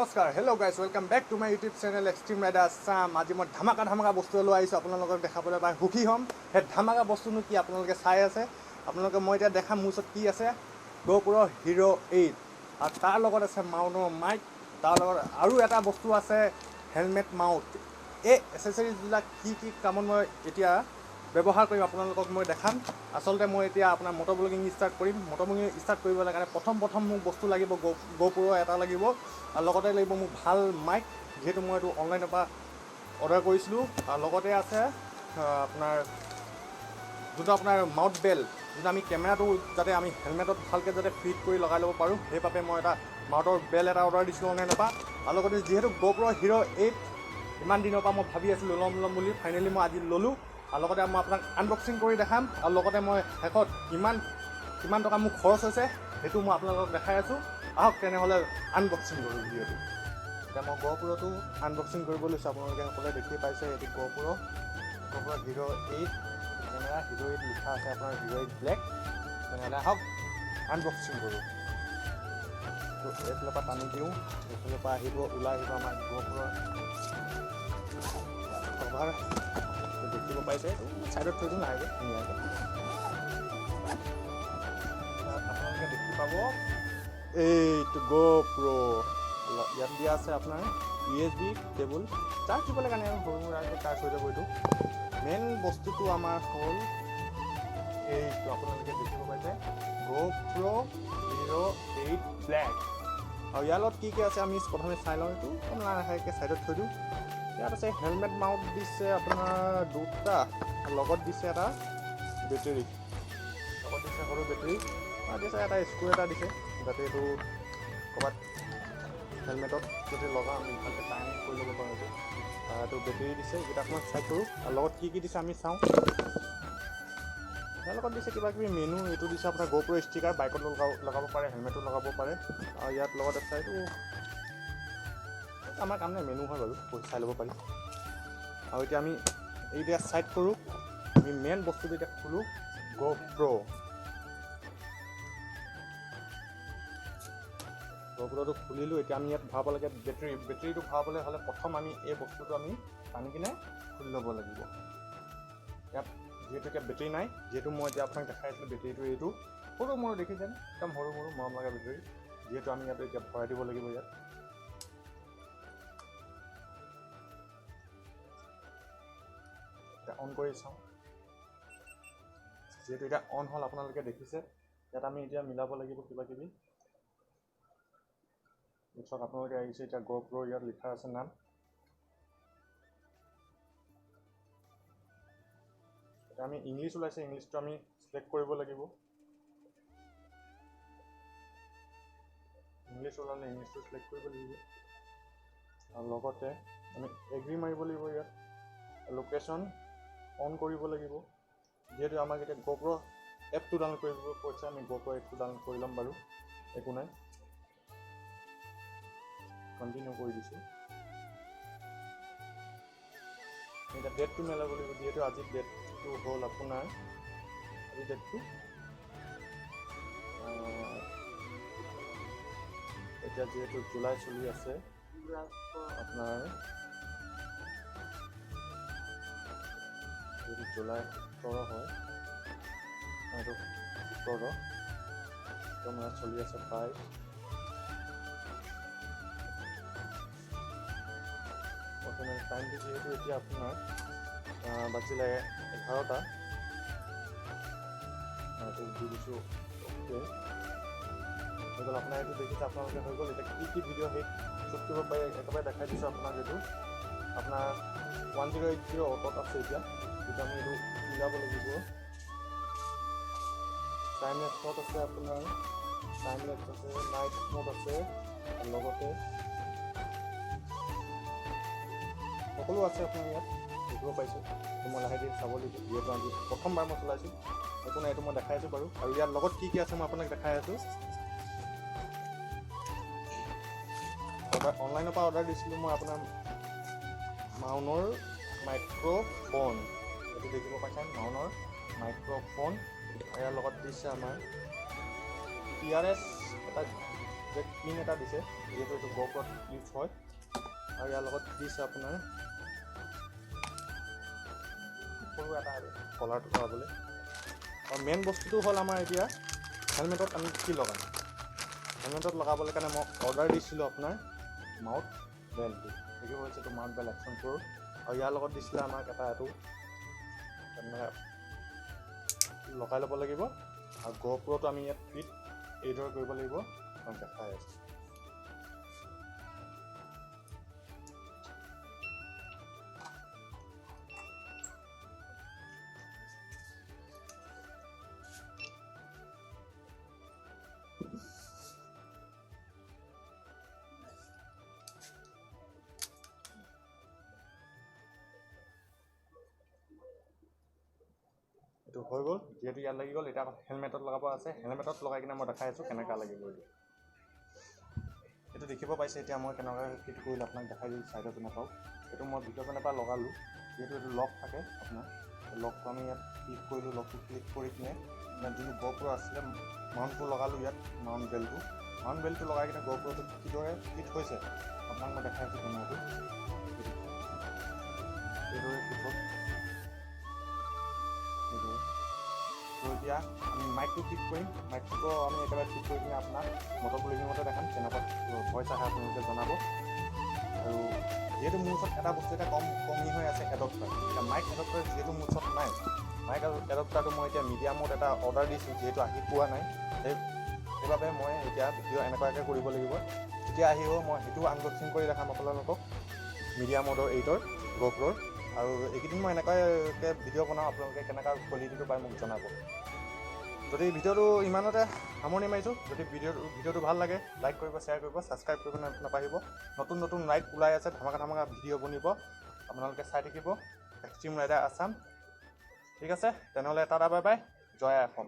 নমস্কাৰ hello' guys welcome back to my YouTube channel extreme rider Assam. আজি মই ধামাকা বস্তু লৈ আহিছোঁ আপোনালোকক দেখাবলৈ পাই সুখী হ'ম। সেই ধামাকা বস্তুনো কি আপোনালোকে চাই আছে। আপোনালোকে মই এতিয়া দেখাম মোৰ ওচৰত কি আছে। GoPro Hero 8 আৰু তাৰ লগত আছে মাউনৰ মাইক, তাৰ লগত আৰু এটা বস্তু আছে হেলমেট মাউণ্ট। এই এচেচৰিজবিলাক কি কামত মই এতিয়া ব্যৱহাৰ কৰিম আপোনালোকক মই দেখাম। আচলতে মই এতিয়া আপোনাৰ মটৰ ব্লগিং ষ্টাৰ্ট কৰিম। মটৰ ব্লগিং ষ্টাৰ্ট কৰিবলৈ কাৰণে প্ৰথম মোক বস্তু লাগিব GoPro এটা লাগিব আৰু লগতে লাগিব মোক ভাল মাইক, যিহেতু মই এইটো অনলাইনৰ পৰা অৰ্ডাৰ কৰিছিলোঁ। আৰু লগতে আছে আপোনাৰ যোনটো আপোনাৰ মাউথ বেল, যোনটো আমি কেমেৰাটো যাতে আমি হেলমেটত ভালকৈ যাতে ফিট কৰি লগাই ল'ব পাৰোঁ, সেইবাবে মই এটা মাউথৰ বেল এটা অৰ্ডাৰ দিছিলোঁ অনলাইনৰ পৰা। আৰু লগতে যিহেতু GoPro Hero 8 ইমান দিনৰ পৰা মই ভাবি আছিলোঁ ল'ম বুলি, ফাইনেলি মই আজি ল'লোঁ। আৰু লগতে মই আপোনাক আনবক্সিং কৰি দেখাম আৰু লগতে মই শেষত কিমান টকা মোৰ খৰচ হৈছে সেইটো মই আপোনালোকক দেখাই আছোঁ। আহক তেনেহ'লে আনবক্সিং কৰোঁ ভিডিঅ'টো। এতিয়া মই GoProটো আনবক্সিং কৰিব লৈছোঁ। আপোনালোকে সকলোৱে দেখি পাইছে এইটো GoPro Hero 8 কেমেৰা, Hero 8 লিখা আছে আপোনাৰ Hero 8 ব্লেক। তেনেহ'লে আহক আনবক্সিং কৰোঁ। তো এইফালৰ পৰা টানি দিওঁ, এইফালৰ পৰা ওলাই আহিব আমাৰ GoPro কভাৰ। দেখিব পাইছে ছাইডত থৈ দিওঁ লাহেকৈ ধুনীয়াকৈ। আপোনালোকে দেখি পাব এইটো GoPro। ইয়াত দিয়া আছে আপোনাৰ USB কেবল, চাৰ্জ দিবলৈ কাৰণে সৰু সুৰাকৈ চাৰ্জ হৈ যাব। এইটো মেইন বস্তুটো আমাৰ হ'ল এইটো, আপোনালোকে দেখিব পাইছে GoPro Hero 8 ব্লেক। আৰু ইয়াৰ লগত কি আছে আমি প্ৰথমে চাই লওঁ। এইটো লাহেকৈ ছাইডত থৈ দিওঁ। ইয়াত আছে হেলমেট মাউণ্ট দিছে আপোনাৰ দুটা, লগত দিছে এটা বেটেৰী, লগত দিছে সৰু বেটেৰী, আৰু দিছে এটা স্ক্ৰু এটা দিছে যাতে এইটো ক'ৰবাত হেলমেটত যদি লগাওঁ আমি ভালকৈ টাইম কৰি ল'ব পাৰোঁ। এইটো বেটেৰী দিছে, এইকেইটা আপোনাক চাই কৰোঁ। আৰু লগত কি দিছে আমি চাওঁ। ইয়াৰ লগত দিছে কিবাকিবি মেনু, এইটো দিছে আপোনাৰ GoPro ষ্টিকাৰ, বাইকত লগাব পাৰে, হেলমেটো লগাব পাৰে। আৰু ইয়াত লগত আছে এইটো আমাৰ কাম নাই, মেনু হয় বাৰু, চাই ল'ব পাৰি। আৰু এতিয়া আমি এতিয়া চাইড কৰোঁ, আমি মেইন বস্তুটো এতিয়া খোলোঁ GoProটো খুলিলোঁ। এতিয়া আমি ইয়াত ভৰাব লাগে বেটেৰীটো ভৰাবলৈ হ'লে প্ৰথম আমি এই বস্তুটো আমি টানি কিনে খুলি ল'ব লাগিব। ইয়াত যিহেতু এতিয়া বেটেৰী নাই, যিহেতু মই এতিয়া আপোনাক দেখাই আছিলোঁ বেটেৰীটো এইটো সৰু মৰু দেখিছেন, একদম সৰু মৰম লগা বেটেৰী, যিহেতু আমি ইয়াত এতিয়া ভৰাই দিব লাগিব। ইয়াত এতিয়া অন কৰি চাওঁ, যিহেতু এতিয়া অন হ'ল আপোনালোকে দেখিছে। ইয়াত আমি এতিয়া মিলাব লাগিব কিবাকিবি। পিছত আপোনালোকে আহিছে এতিয়া GoPro, ইয়াত লিখা আছে নাম। এতিয়া আমি ইংলিছ ওলাইছে, ইংলিছটো আমি চিলেক্ট কৰিব লাগিব। ইংলিছ ওলালে ইংলিছটো চিলেক্ট কৰিব লাগিব। আৰু লগতে আমি এগ্ৰি মাৰিব লাগিব। ইয়াত লোকেশ্যন অন কৰিব লাগিব, যিহেতু আমাক এতিয়া GoPro এপটো ডাউনলোড কৰিব কৈছে। আমি GoPro এপটো ডাউনলোড কৰি ল'ম বাৰু, একো নাই, কণ্টিনিউ কৰি দিছোঁ। এতিয়া ডেটটো মিলাব লাগিব, যিহেতু আজিৰ ডেটটো হ'ল আপোনাৰ আজিৰ ডেটটো এতিয়া যিহেতু জুলাই চলি আছে, আপোনাৰ যদি জুলাই 17 হয়, এইটো 17 চলি আছে 22। টাইমটো যিহেতু এতিয়া আপোনাৰ বাজিলে 11টা, এইটো দি দিছোঁ অ'কে হৈ গ'ল। আপোনাৰ এইটো দেখিছে আপোনালোকে হৈ গ'ল। এতিয়া কি ভিডিঅ' সেই শ্বুট কৰিব পাৰি একেবাৰে দেখাই দিছোঁ আপোনাক। এইটো আপোনাৰ 1080 অটত আছে এতিয়া, যিটো আমি এইটো মিলাব লাগিব। টাইম লেপছত আছে আপোনাৰ, টাইম লেপছ আছে, নাইট মোড আছে, লগতে সকলো আছে আপোনাৰ ইয়াত দেখিব পাইছোঁ। মই লাহেকৈ চাব লাগিব, যিহেতু আজি প্ৰথমবাৰ মই চলাইছোঁ। একো নাই, এইটো মই দেখাই আছোঁ বাৰু। আৰু ইয়াৰ লগত কি আছে মই আপোনাক দেখাই আছোঁ। অনলাইনৰ পৰা অৰ্ডাৰ দিছিলোঁ মই আপোনাৰ মাউনৰ মাইক্ৰ'ফোন, এইটো দেখিব পাইছে মাউনৰ মাইক্ৰ'ফোন। ইয়াৰ লগত দিছে আমাৰ PRS এটা পিন এটা দিছে, যিহেতু এইটো GoPro ইউজ হয়। আৰু ইয়াৰ লগত দিছে আপোনাৰ সৰু এটা কলাৰটো লগাবলৈ। আৰু মেইন বস্তুটো হ'ল আমাৰ এতিয়া হেলমেটত আমি কি লগাম। হেলমেটত লগাবলৈ কাৰণে মই অৰ্ডাৰ দিছিলোঁ আপোনাৰ মাউথ বেল্টটো। এইটো হৈছে এইটো মাউথ বেল্ট একশ্যন প্ৰ'। আৰু ইয়াৰ লগত দিছিলে আমাক এটা এইটো লগাই ল'ব লাগিব। আৰু GoProটো আমি ইয়াত ফিট এইদৰে কৰিব লাগিব, মই দেখাই আছোঁ। এইটো হৈ গ'ল, যিহেতু ইয়াত লাগি গ'ল, এতিয়া হেলমেটত লগাব আছে। হেলমেটত লগাই কিনে মই দেখাই আছোঁ কেনেকুৱা লাগিব এইটো। এইটো দেখিব পাইছে এতিয়া মই কেনেকৈ ফিট কৰিলোঁ, আপোনাক দেখাই দিলোঁ ছাইডৰ পিনে পাওঁ। এইটো মই ভিতৰৰ পিনে পৰা লগালোঁ, যিহেতু এইটো লক থাকে আপোনাৰ। লকটো আমি ইয়াত ক্লিক কৰিলোঁ, লকটো ক্লিক কৰি কিনে ইয়াত যোনটো GoPro আছিলে মাউণ্টটো লগালোঁ। ইয়াত মাউণ্ট বেল্টটো লগাই কিনে GoProটো কিদৰে ফিট হৈছে আপোনাক মই দেখাই আছোঁ কেনেকৈ এইদৰে ফিট হ'ল। তো এতিয়া আমি মাইকটো ফিট কৰিম। মাইকটোতো আমি একেবাৰে ফিট কৰি কিনে আপোনাক মটৰ ব্লগিঙতে দেখাম কেনেকুৱা ভইচ আহে আপোনালোকে জনাব। আৰু যিহেতু মোৰ ওচৰত এটা বস্তু এটা কমি হৈ আছে, এডপ্টাৰ। এতিয়া মাইক এডপ্টাৰ যিহেতু মোৰ ওচৰত নাই, মাইক এডপ্টাৰটো মই এতিয়া মিডিয়ামত এটা অৰ্ডাৰ দিছোঁ, যিহেতু আহি পোৱা নাই। সেইবাবে মই এতিয়া ভিডিঅ' এনেকুৱাকৈ কৰিব লাগিব। যেতিয়া আহিব মই সেইটো আনবক্সিং কৰি দেখাম আপোনালোকক, মিডিয়াম মডৰ 8ৰ GoProৰ। আৰু এইকেইদিন মই এনেকুৱাকৈ ভিডিঅ' বনাওঁ, আপোনালোকে কেনেকুৱা কোৱালিটিটো পাই মোক জনাব। যদি ভিডিঅ'টো ইমানতে সামৰণি মাৰিছোঁ। যদি ভিডিঅ'টো ভাল লাগে লাইক কৰিব, শ্বেয়াৰ কৰিব, ছাবস্ক্ৰাইব কৰিব নাপাহৰিব। নতুন ৰাইড ওলাই আছে, ধামাকা ভিডিঅ' বনিব, আপোনালোকে চাই থাকিব। Extreme rider Assam. ঠিক আছে, তেনেহ'লে টাটা বাই বাই, জয় অসম।